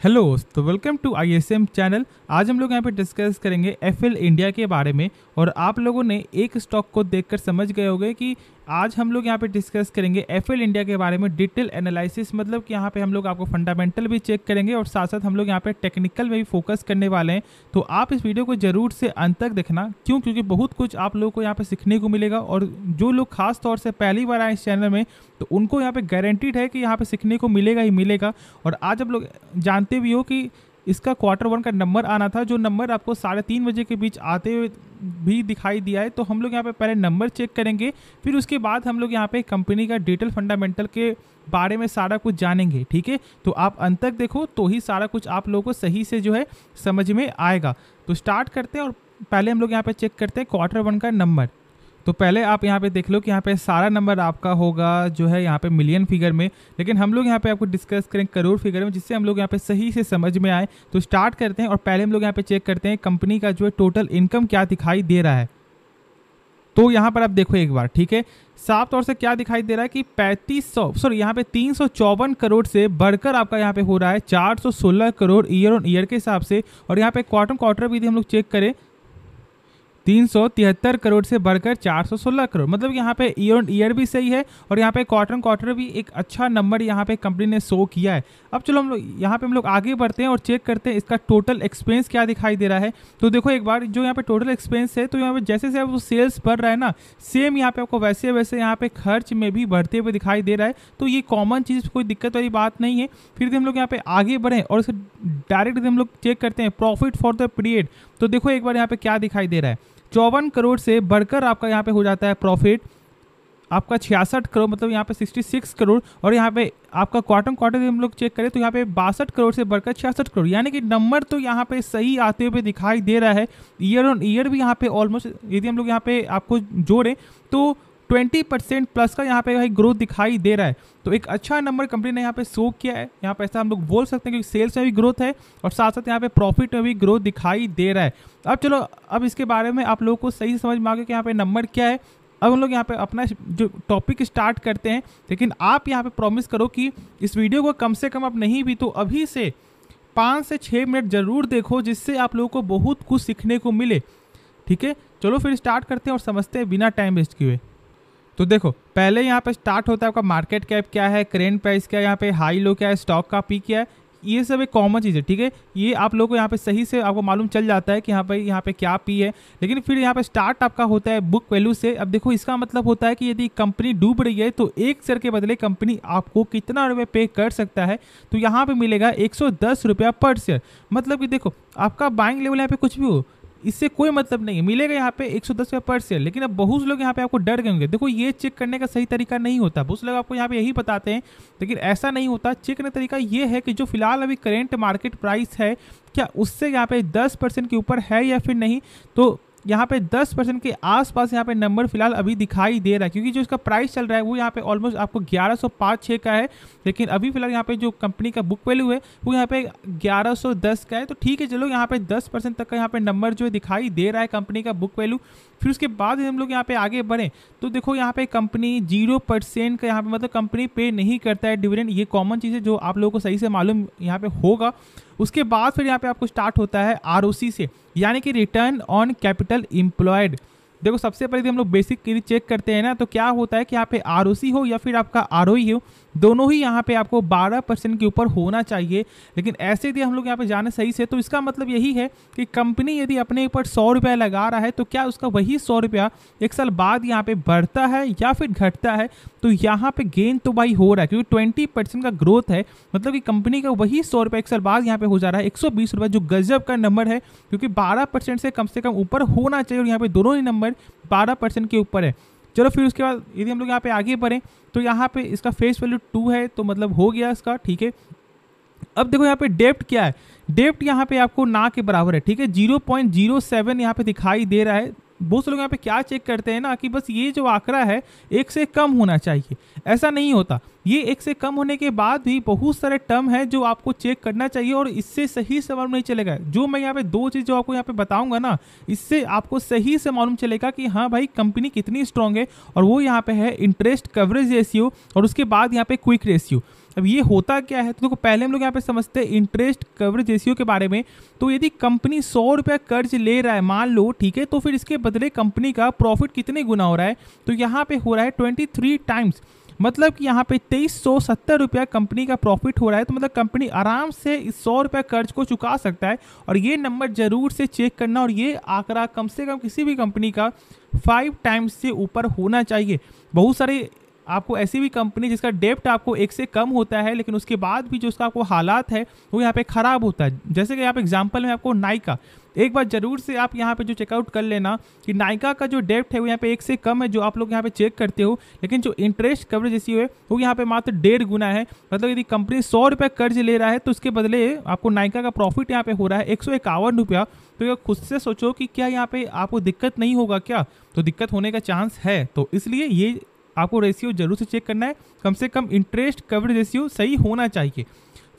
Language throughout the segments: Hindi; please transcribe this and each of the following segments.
हेलो, तो वेलकम टू ISM चैनल। आज हम लोग यहाँ पे डिस्कस करेंगे एफएल इंडिया के बारे में। और आप लोगों ने एक स्टॉक को देखकर समझ गए होंगे कि आज हम लोग यहाँ पे डिस्कस करेंगे एफएल इंडिया के बारे में डिटेल एनालिसिस। मतलब कि यहाँ पे हम लोग आपको फंडामेंटल भी चेक करेंगे और साथ साथ हम लोग यहाँ पे टेक्निकल में भी फोकस करने वाले हैं। तो आप इस वीडियो को जरूर से अंत तक देखना, क्योंकि बहुत कुछ आप लोगों को यहाँ पे सीखने को मिलेगा। और जो लोग खास तौर से पहली बार आए इस चैनल में, तो उनको यहाँ पे गारंटीड है कि यहाँ पे सीखने को मिलेगा ही मिलेगा। और आज आप लोग जानते भी हो कि इसका Q1 का नंबर आना था, जो नंबर आपको 3:30 बजे के बीच आते हुए भी दिखाई दिया है। तो हम लोग यहाँ पे पहले नंबर चेक करेंगे, फिर उसके बाद हम लोग यहाँ पे कंपनी का डिटेल फंडामेंटल के बारे में सारा कुछ जानेंगे। ठीक है, तो आप अंत तक देखो तो ही सारा कुछ आप लोगों को सही से जो है समझ में आएगा। तो स्टार्ट करते हैं और पहले हम लोग यहाँ पे चेक करते हैं Q1 का नंबर। तो पहले आप यहाँ पे देख लो कि यहाँ पे सारा नंबर आपका होगा जो है यहाँ पे मिलियन फिगर में, लेकिन हम लोग यहाँ पे आपको डिस्कस करें करोड़ फिगर में, जिससे हम लोग यहाँ पे सही से समझ में आए। तो स्टार्ट करते हैं और पहले हम लोग यहाँ पे चेक करते हैं कंपनी का जो है टोटल इनकम क्या दिखाई दे रहा है। तो यहाँ पर आप देखो एक बार, ठीक है, साफ तौर से क्या दिखाई दे रहा है कि 354 करोड़ से बढ़कर आपका यहाँ पे हो रहा है 416 करोड़ ईयर ऑन ईयर के हिसाब से। और यहाँ पे क्वार्टर भी हम लोग चेक करें 373 करोड़ से बढ़कर 416 करोड़, मतलब यहाँ पे ईयर ऑन ईयर भी सही है और यहाँ पे क्वार्टर भी एक अच्छा नंबर यहाँ पे कंपनी ने शो किया है। अब चलो हम लोग आगे बढ़ते हैं और चेक करते हैं इसका टोटल एक्सपेंस क्या दिखाई दे रहा है। तो देखो एक बार, जो यहाँ पे टोटल एक्सपेंस है, तो यहाँ पे जैसे जैसे वो सेल्स बढ़ रहा है ना, सेम यहाँ पे आपको वैसे वैसे यहाँ पे खर्च में भी बढ़ते हुए दिखाई दे रहा है। तो ये कॉमन चीज़, कोई दिक्कत वाली बात नहीं है। फिर हम लोग यहाँ पे आगे बढ़ें और इसे डायरेक्ट हम लोग चेक करते हैं प्रॉफिट फॉर द पीरियड। तो देखो एक बार यहाँ पे क्या दिखाई दे रहा है, 54 करोड़ से बढ़कर आपका यहाँ पे हो जाता है प्रॉफिट आपका 66 करोड़, मतलब यहाँ पे 66 करोड़। और यहाँ पे आपका क्वार्टर हम लोग चेक करें तो यहाँ पे 62 करोड़ से बढ़कर 66 करोड़, यानी कि नंबर तो यहाँ पे सही आते हुए दिखाई दे रहा है। ईयर ऑन ईयर भी यहाँ पे ऑलमोस्ट, यदि हम लोग यहाँ पे आपको जोड़ें तो 20% प्लस का यहाँ पे ग्रोथ दिखाई दे रहा है। तो एक अच्छा नंबर कंपनी ने यहाँ पे शो किया है। यहाँ पे ऐसा हम लोग बोल सकते हैं कि सेल्स में भी ग्रोथ है और साथ साथ यहाँ पे प्रॉफिट में भी ग्रोथ दिखाई दे रहा है। अब चलो, अब इसके बारे में आप लोगों को सही समझ में आ गया कि यहाँ पे नंबर क्या है। अब हम लोग यहाँ पे अपना जो टॉपिक स्टार्ट करते हैं, लेकिन आप यहाँ पे प्रॉमिस करो कि इस वीडियो को कम से कम आप नहीं भी तो अभी से 5 से 6 मिनट जरूर देखो, जिससे आप लोगों को बहुत कुछ सीखने को मिले। ठीक है, चलो फिर स्टार्ट करते हैं और समझते हैं बिना टाइम वेस्ट किए। तो देखो पहले यहाँ पे स्टार्ट होता है आपका मार्केट कैप क्या है, करेंट प्राइस क्या है, यहाँ पे हाई लो क्या है, स्टॉक का पी क्या है, ये सब एक कॉमन चीज़ है। ठीक है, ये आप लोगों को यहाँ पे सही से आपको मालूम चल जाता है कि यहाँ पे क्या पी है। लेकिन फिर यहाँ पे स्टार्ट आपका होता है बुक वैल्यू से। अब देखो इसका मतलब होता है कि यदि कंपनी डूब रही है तो एक शेयर के बदले कंपनी आपको कितना रुपये पे कर सकता है। तो यहाँ पे मिलेगा 110 रुपया पर शेयर। मतलब कि देखो आपका बाइंग लेवल यहाँ पे कुछ भी हो, इससे कोई मतलब नहीं है, मिलेगा यहाँ पे 110 रुपये पर शेयर। लेकिन अब बहुत लोग यहाँ पे आपको डर गए होंगे। देखो ये चेक करने का सही तरीका नहीं होता, बहुत लोग आपको यहाँ पे यही बताते हैं, लेकिन ऐसा नहीं होता। चेक करने का तरीका ये है कि जो फिलहाल अभी करेंट मार्केट प्राइस है, क्या उससे यहाँ पे 10% के ऊपर है या फिर नहीं। तो यहाँ पे 10% के आसपास यहाँ पे नंबर फिलहाल अभी दिखाई दे रहा है, क्योंकि जो इसका प्राइस चल रहा है वो यहाँ पे ऑलमोस्ट आपको 1105-6 का है। लेकिन अभी फिलहाल यहाँ पे जो कंपनी का बुक वैल्यू है वो यहाँ पे 1110 का है। तो ठीक है, चलो यहाँ पे 10% तक का यहाँ पे नंबर जो है दिखाई दे रहा है कंपनी का बुक वैल्यू। फिर उसके बाद हम लोग यहाँ पे आगे बढ़ें तो देखो यहाँ पे कंपनी 0% का यहाँ पे, मतलब कंपनी पे नहीं करता है डिविडेंड। ये कॉमन चीज़ है जो आप लोगों को सही से मालूम यहाँ पे होगा। उसके बाद फिर यहाँ पे आपको स्टार्ट होता है ROC से, यानी कि रिटर्न ऑन कैपिटल एम्प्लॉयड। देखो सबसे पहले हम लोग बेसिक के लिए चेक करते हैं ना, तो क्या होता है कि यहाँ पे ROC हो या फिर आपका ROE हो, दोनों ही यहाँ पे आपको 12% के ऊपर होना चाहिए। लेकिन ऐसे यदि हम लोग यहाँ पे जाने सही से, तो इसका मतलब यही है कि कंपनी यदि अपने ऊपर 100 रुपया लगा रहा है, तो क्या उसका वही 100 रुपया एक साल बाद यहाँ पे बढ़ता है या फिर घटता है। तो यहाँ पे गेन तो भाई हो रहा है, क्योंकि 20% का ग्रोथ है, मतलब कि कंपनी का वही 100 रुपया एक साल बाद यहाँ पे हो जा रहा है 120 रुपये, जो गजब का नंबर है, क्योंकि 12% से कम ऊपर होना चाहिए। और यहाँ पे दोनों ही नंबर 12% के ऊपर है। चलो फिर उसके बाद यदि हम लोग यहाँ पे आगे बढ़ें तो यहाँ पे इसका फेस वैल्यू 2 है, तो मतलब हो गया इसका। ठीक है, अब देखो यहाँ पे डेप्ट क्या है, डेप्ट यहाँ पे आपको ना के बराबर है। ठीक है, 0.07 यहाँ पे दिखाई दे रहा है। बहुत से लोग यहाँ पे क्या चेक करते हैं ना कि बस ये जो आंकड़ा है 1 से कम होना चाहिए, ऐसा नहीं होता। ये 1 से कम होने के बाद भी बहुत सारे टर्म है जो आपको चेक करना चाहिए और इससे सही से मालूम नहीं चलेगा। जो मैं यहाँ पे 2 चीज़ जो आपको यहाँ पे बताऊंगा ना, इससे आपको सही से मालूम चलेगा कि हाँ भाई कंपनी कितनी स्ट्रांग है। और वो यहाँ पे है इंटरेस्ट कवरेज रेशियो और उसके बाद यहाँ पे क्विक रेशियो। अब ये होता क्या है, तो देखो पहले हम लोग यहाँ पे समझते हैं इंटरेस्ट कवरेज रेशियो के बारे में। तो यदि कंपनी 100 रुपया कर्ज ले रहा है मान लो, ठीक है, तो फिर इसके बदले कंपनी का प्रॉफिट कितने गुना हो रहा है, तो यहाँ पे हो रहा है 23 टाइम्स। मतलब कि यहाँ पे 2370 रुपया कंपनी का प्रॉफिट हो रहा है। तो मतलब कंपनी आराम से इस 100 रुपया कर्ज को चुका सकता है। और ये नंबर जरूर से चेक करना, और ये आंकड़ा कम से कम किसी भी कंपनी का 5 टाइम्स से ऊपर होना चाहिए। बहुत सारे आपको ऐसी भी कंपनी जिसका डेप्ट आपको 1 से कम होता है, लेकिन उसके बाद भी जो उसका आपको हालात है वो यहाँ पे खराब होता है। जैसे कि यहाँ पे एग्जांपल में आपको नाइका, एक बार जरूर से आप यहाँ पे जो चेकआउट कर लेना कि नाइका का जो डेप्ट है वो यहाँ पे 1 से कम है, जो आप लोग यहाँ पे चेक करते हो, लेकिन जो इंटरेस्ट कवरेज रेशियो है वो यहाँ पे मात्र 1.5 गुना है। मतलब यदि कंपनी 100 रुपये कर्ज ले रहा है तो उसके बदले आपको नाइका का प्रॉफिट यहाँ पे हो रहा है 151 रुपया। तो खुद से सोचो कि क्या यहाँ पे आपको दिक्कत नहीं होगा क्या, तो दिक्कत होने का चांस है। तो इसलिए ये आपको रेशियो जरूर से चेक करना है, कम से कम इंटरेस्ट कवरेज रेशियो सही होना चाहिए।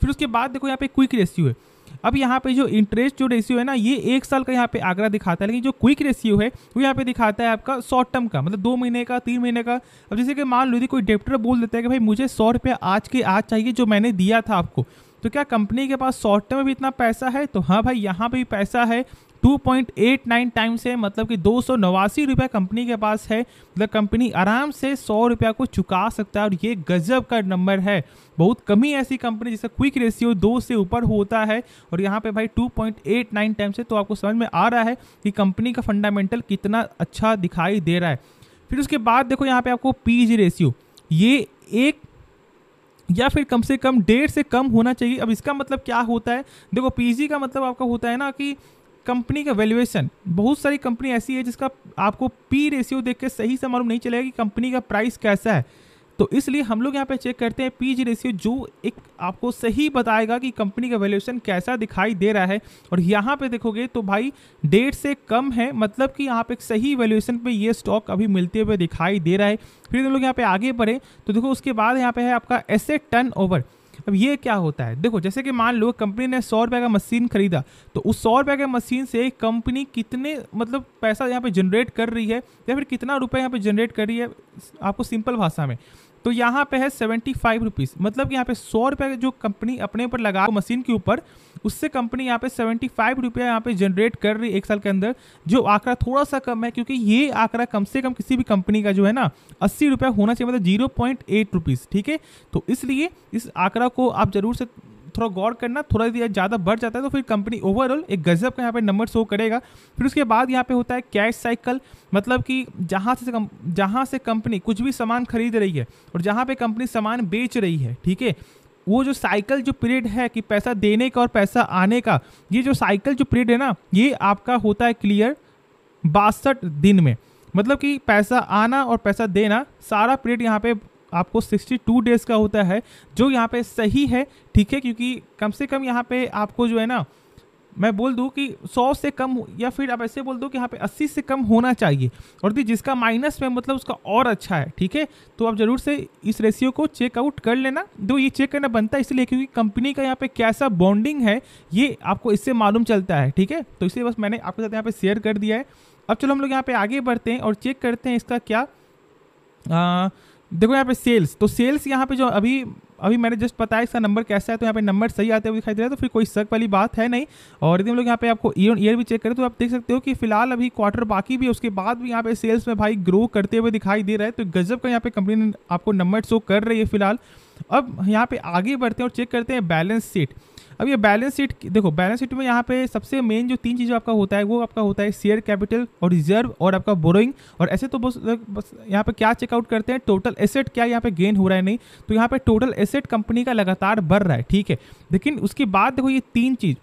फिर उसके बाद देखो यहाँ पे क्विक रेशियो है। अब यहाँ पे जो इंटरेस्ट जो रेशियो है ना, ये 1 साल का यहाँ पे आंकड़ा दिखाता है, लेकिन जो क्विक रेशियो है वो यहाँ पे दिखाता है आपका शॉर्ट टर्म का, मतलब 2 महीने का, 3 महीने का। अब जैसे कि मान लो यदि कोई डेप्टर बोल देता है कि भाई मुझे 100 रुपया आज के आज चाहिए जो मैंने दिया था आपको, तो क्या कंपनी के पास शॉर्ट टर्म में भी इतना पैसा है, तो हाँ भाई यहाँ पे भी पैसा है। 2.89 टाइम्स है, मतलब कि 289 रुपया कंपनी के पास है। मतलब कंपनी आराम से 100 रुपया को चुका सकता है, और ये गजब का नंबर है। बहुत कम ही ऐसी कंपनी जिसका क्विक रेशियो 2 से ऊपर होता है, और यहाँ पे भाई 2.89 टाइम्स है। तो आपको समझ में आ रहा है कि कंपनी का फंडामेंटल कितना अच्छा दिखाई दे रहा है। फिर उसके बाद देखो यहाँ पे आपको पीजी रेशियो, ये 1 या फिर कम से कम 1.5 से कम होना चाहिए। अब इसका मतलब क्या होता है, देखो पीजी का मतलब आपका होता है ना कि कंपनी का वैल्यूएशन। बहुत सारी कंपनी ऐसी है जिसका आपको पी रेशियो देख के सही से मालूम नहीं चलेगा कि कंपनी का प्राइस कैसा है। तो इसलिए हम लोग यहाँ पे चेक करते हैं पीजी रेशियो, जो एक आपको सही बताएगा कि कंपनी का वैल्यूएशन कैसा दिखाई दे रहा है। और यहाँ पे देखोगे तो भाई 1.5 से कम है, मतलब कि यहाँ पे एक सही वैल्यूएशन पे ये स्टॉक अभी मिलते हुए दिखाई दे रहा है। फिर हम लोग यहाँ पे आगे बढ़े तो देखो उसके बाद यहाँ पे है आपका एसेट टर्नओवर। अब ये क्या होता है, देखो जैसे कि मान लो कंपनी ने 100 रुपये का मशीन खरीदा, तो उस 100 रुपये के मशीन से कंपनी कितने मतलब पैसा यहाँ पे जनरेट कर रही है, या फिर कितना रुपए यहाँ पे जनरेट कर रही है, आपको सिंपल भाषा में तो यहाँ पे है 75 रुपीज़। मतलब कि यहाँ पे 100 रुपये जो कंपनी अपने ऊपर लगा मशीन के ऊपर, उससे कंपनी यहाँ पे 75 रुपया यहाँ पे जनरेट कर रही है 1 साल के अंदर, जो आंकड़ा थोड़ा सा कम है, क्योंकि ये आंकड़ा कम से कम किसी भी कंपनी का जो है ना 80 रुपया होना चाहिए, मतलब 0.8 रुपीज़। ठीक है, तो इसलिए इस आंकड़ा को आप जरूर से थोड़ा गौर करना। थोड़ा ज़्यादा बढ़ जाता है तो फिर कंपनी ओवरऑल एक गजब का यहाँ पे नंबर शो करेगा। फिर उसके बाद यहाँ पे होता है कैश साइकिल, मतलब कि जहाँ से कंपनी कुछ भी सामान खरीद रही है और जहाँ पे कंपनी सामान बेच रही है, ठीक है, वो जो साइकिल जो पीरियड है कि पैसा देने का और पैसा आने का, ये जो साइकिल जो पीरियड है ना, ये आपका होता है क्लियर 62 दिन में। मतलब कि पैसा आना और पैसा देना सारा पीरियड यहाँ पे आपको 62 डेज का होता है, जो यहाँ पे सही है। ठीक है, क्योंकि कम से कम यहाँ पे आपको जो है ना, मैं बोल दूं कि 100 से कम, या फिर आप ऐसे बोल दो कि यहाँ पे 80 से कम होना चाहिए, और जिसका माइनस में मतलब उसका और अच्छा है। ठीक है, तो आप जरूर से इस रेशियो को चेकआउट कर लेना। दो ये चेक करना बनता है इसलिए क्योंकि कंपनी का यहाँ पे कैसा बॉन्डिंग है ये आपको इससे मालूम चलता है। ठीक है, तो इसलिए बस मैंने आपके साथ यहाँ पे शेयर कर दिया है। अब चलो हम लोग यहाँ पे आगे बढ़ते हैं और चेक करते हैं इसका क्या। देखो यहाँ पे सेल्स, तो सेल्स यहाँ पे जो अभी मैंने जस्ट बताया इसका नंबर कैसा है, तो यहाँ पे नंबर सही आते हुए दिखाई दे रहा है, तो फिर कोई शक वाली बात है नहीं। और यदि हम लोग यहाँ पे आपको ईयर भी चेक करें तो आप देख सकते हो कि फिलहाल अभी क्वार्टर बाकी भी है, उसके बाद भी यहाँ पे सेल्स में भाई ग्रो करते हुए दिखाई दे रहा है। तो गजब का यहाँ पे कंपनी ने आपको नंबर शो कर रही है फिलहाल। अब यहाँ पे आगे बढ़ते हैं और चेक करते हैं बैलेंस शीट। अब ये बैलेंस शीट देखो, बैलेंस शीट में यहाँ पे सबसे मेन जो 3 चीज़ें आपका होता है वो आपका होता है शेयर कैपिटल और रिजर्व और आपका बोरोइंग। और ऐसे तो बस यहाँ पे क्या चेकआउट करते हैं, टोटल एसेट क्या यहाँ पे गेन हो रहा है नहीं, तो यहाँ पे टोटल एसेट कंपनी का लगातार बढ़ रहा है। ठीक है, लेकिन उसके बाद देखो ये 3 चीज़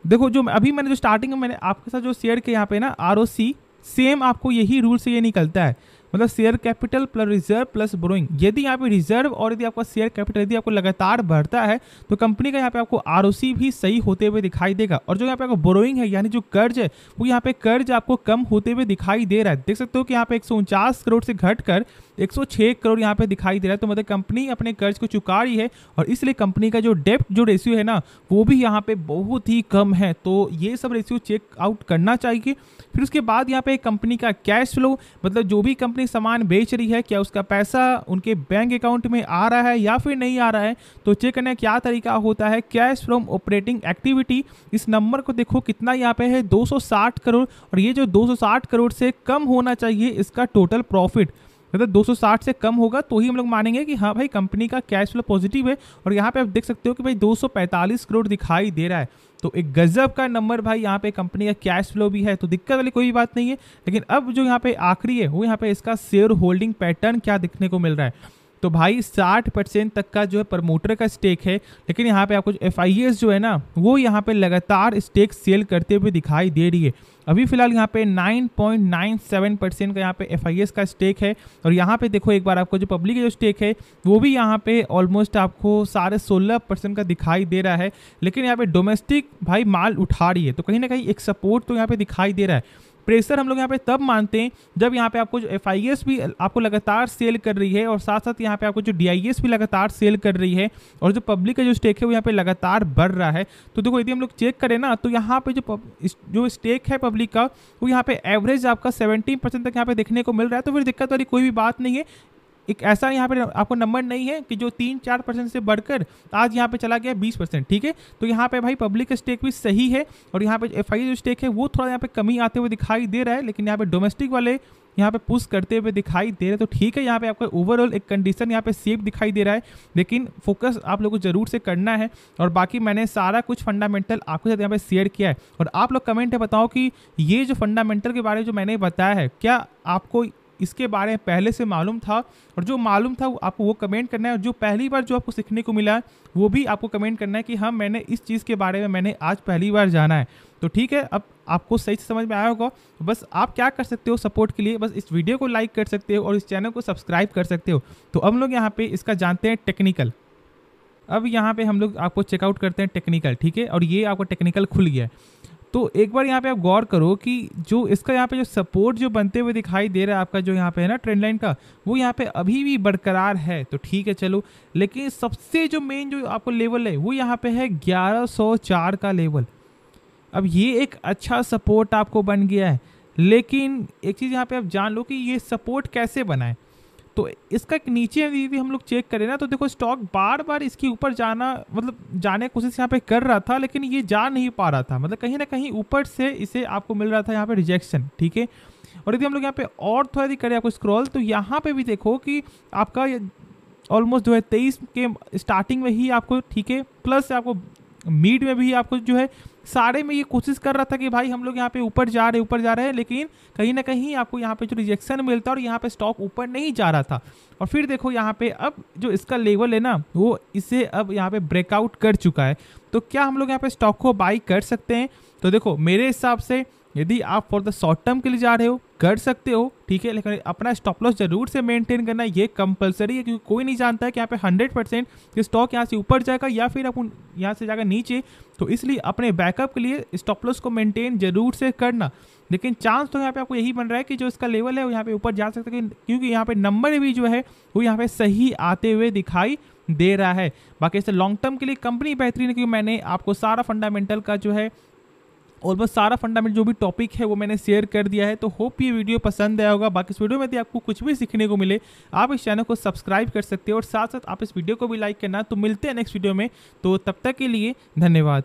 देखो, जो अभी मैंने जो स्टार्टिंग में मैंने आपके साथ जो शेयर किया यहाँ पे ना ROC, सेम आपको यही रूल से ये निकलता है। मतलब share capital plus reserve plus borrowing. यदि यहाँ पे रिजर्व और यदि आपका शेयर कैपिटल यदि आपको लगातार बढ़ता है तो कंपनी का यहाँ पे आपको आरओसी भी सही होते हुए दिखाई देगा। और जो यहाँ पे आपको बोरोइंग है यानी जो कर्ज है वो यहाँ पे कर्ज आपको कम होते हुए दिखाई दे रहा है। देख सकते हो कि यहाँ पे 149 करोड़ से घटकर 106 करोड़ यहाँ पे दिखाई दे रहा है। तो मतलब कंपनी अपने कर्ज को चुका रही है और इसलिए कंपनी का जो डेप्ट जो रेशियो है ना वो भी यहाँ पे बहुत ही कम है। तो ये सब रेशियो चेक आउट करना चाहिए। फिर उसके बाद यहाँ पे कंपनी का कैश फ्लो, मतलब जो भी कंपनी सामान बेच रही है क्या उसका पैसा उनके बैंक अकाउंट में आ रहा है या फिर नहीं आ रहा है, तो चेक करने का क्या तरीका होता है। कैश फ्रॉम ऑपरेटिंग एक्टिविटी, इस नंबर को देखो कितना यहाँ पे है 260 करोड़ और ये जो 260 करोड़ से कम होना चाहिए इसका टोटल प्रॉफिट, मतलब 260 से कम होगा तो ही हम लोग मानेंगे कि हाँ भाई कंपनी का कैश फ्लो पॉजिटिव है। और यहाँ पे आप देख सकते हो कि भाई 245 करोड़ दिखाई दे रहा है। तो एक गजब का नंबर भाई यहाँ पे कंपनी का कैश फ्लो भी है, तो दिक्कत वाली कोई बात नहीं है। लेकिन अब जो यहाँ पे आखिरी है वो यहाँ पे इसका शेयर होल्डिंग पैटर्न क्या दिखने को मिल रहा है। तो भाई 60% तक का जो है प्रमोटर का स्टेक है, लेकिन यहाँ पे आपको FIS जो है ना वो यहाँ पे लगातार स्टेक सेल करते हुए दिखाई दे रही है। अभी फिलहाल यहाँ पे 9.97% का यहाँ पे FIS का स्टेक है। और यहाँ पे देखो एक बार आपको जो पब्लिक का जो स्टेक है वो भी यहाँ पे ऑलमोस्ट आपको 16.5% का दिखाई दे रहा है। लेकिन यहाँ पे डोमेस्टिक भाई माल उठा रही है, तो कहीं ना कहीं एक सपोर्ट तो यहाँ पे दिखाई दे रहा है। प्रेशर हम लोग यहाँ पे तब मानते हैं जब यहाँ पे आपको जो FIS भी आपको लगातार सेल कर रही है और साथ साथ यहाँ पे आपको जो DIS भी लगातार सेल कर रही है और जो पब्लिक का जो स्टेक है वो यहाँ पे लगातार बढ़ रहा है। तो देखो यदि हम लोग चेक करें ना तो यहाँ पे जो स्टेक है पब्लिक का वो यहाँ पे एवरेज आपका 17% तक यहाँ पे देखने को मिल रहा है। तो फिर दिक्कत वाली कोई भी बात नहीं है। एक ऐसा यहाँ पे आपको नंबर नहीं है कि जो 3-4% से बढ़कर आज यहाँ पे चला गया 20%, ठीक है। तो यहाँ पे भाई पब्लिक स्टेक भी सही है और यहाँ पे FIS जो स्टेक है वो थोड़ा यहाँ पे कमी आते हुए दिखाई दे रहा है, लेकिन यहाँ पे डोमेस्टिक वाले यहाँ पे पुश करते हुए दिखाई दे रहे हैं। तो ठीक है, यहाँ पे आपका ओवरऑल एक कंडीशन यहाँ पे सेफ दिखाई दे रहा है, लेकिन फोकस आप लोगों को जरूर से करना है। और बाकी मैंने सारा कुछ फंडामेंटल आपके साथ यहाँ पे शेयर किया है और आप लोग कमेंट में बताओ कि ये जो फंडामेंटल के बारे में जो मैंने बताया है क्या आपको इसके बारे में पहले से मालूम था, और जो मालूम था आपको वो कमेंट करना है, और जो पहली बार जो आपको सीखने को मिला वो भी आपको कमेंट करना है कि हाँ मैंने इस चीज़ के बारे में मैंने आज पहली बार जाना है। तो ठीक है, अब आपको सही से समझ में आया होगा। बस आप क्या कर सकते हो सपोर्ट के लिए, बस इस वीडियो को लाइक कर सकते हो और इस चैनल को सब्सक्राइब कर सकते हो। तो हम लोग यहाँ पे इसका जानते हैं टेक्निकल। अब यहाँ पे हम लोग आपको चेकआउट करते हैं टेक्निकल, ठीक है। और ये आपको टेक्निकल खुल गया है। तो एक बार यहाँ पे आप गौर करो कि जो इसका यहाँ पे जो सपोर्ट जो बनते हुए दिखाई दे रहा है आपका जो यहाँ पे है ना ट्रेंड लाइन का, वो यहाँ पे अभी भी बरकरार है। तो ठीक है चलो, लेकिन सबसे जो मेन जो आपको लेवल है वो यहाँ पे है 1104 का लेवल। अब ये एक अच्छा सपोर्ट आपको बन गया है, लेकिन एक चीज़ यहाँ पे आप जान लो कि ये सपोर्ट कैसे बना है। तो इसका एक नीचे यदि हम लोग चेक करें ना तो देखो स्टॉक बार बार इसके ऊपर जाना मतलब जाने की कोशिश यहाँ पे कर रहा था, लेकिन ये जा नहीं पा रहा था, मतलब कहीं ना कहीं ऊपर से इसे आपको मिल रहा था यहाँ पे रिजेक्शन, ठीक है। और यदि हम लोग यहाँ पे और थोड़ा यदि करें आपको स्क्रॉल, तो यहाँ पे भी देखो कि आपका ऑलमोस्ट जो है 23 के स्टार्टिंग में ही आपको, ठीक है, प्लस आपको मिड में भी आपको जो है सारे में ये कोशिश कर रहा था कि भाई हम लोग यहाँ पे ऊपर जा रहे हैं, लेकिन कहीं ना कहीं आपको यहाँ पे जो रिजेक्शन मिलता है और यहाँ पे स्टॉक ऊपर नहीं जा रहा था। और फिर देखो यहाँ पे अब जो इसका लेवल है ना वो इसे अब यहाँ पे ब्रेकआउट कर चुका है। तो क्या हम लोग यहाँ पे स्टॉक को बाई कर सकते हैं? तो देखो मेरे हिसाब से यदि आप फॉर द शॉर्ट टर्म के लिए जा रहे हो कर सकते हो, ठीक है, लेकिन अपना स्टॉप लॉस जरूर से मेंटेन करना ये कंपलसरी है, क्योंकि कोई नहीं जानता है कि यहाँ पे 100% कि स्टॉक यहाँ से ऊपर जाएगा या फिर अपन यहाँ से जाएगा नीचे। तो इसलिए अपने बैकअप के लिए स्टॉप लॉस को मेंटेन जरूर से करना। लेकिन चांस तो यहाँ पे आपको यही बन रहा है कि जो इसका लेवल है वो यहाँ पे ऊपर जा सकता है, क्योंकि यहाँ पे नंबर भी जो है वो यहाँ पे सही आते हुए दिखाई दे रहा है। बाकी इससे लॉन्ग टर्म के लिए कंपनी बेहतरीन है, क्योंकि मैंने आपको सारा फंडामेंटल का जो है ऑलमोस्ट सारा फंडामेंटल जो भी टॉपिक है वो मैंने शेयर कर दिया है। तो होप ये वीडियो पसंद आया होगा। बाकी इस वीडियो में यदि आपको कुछ भी सीखने को मिले आप इस चैनल को सब्सक्राइब कर सकते हो और साथ साथ आप इस वीडियो को भी लाइक करना। तो मिलते हैं नेक्स्ट वीडियो में, तो तब तक के लिए धन्यवाद।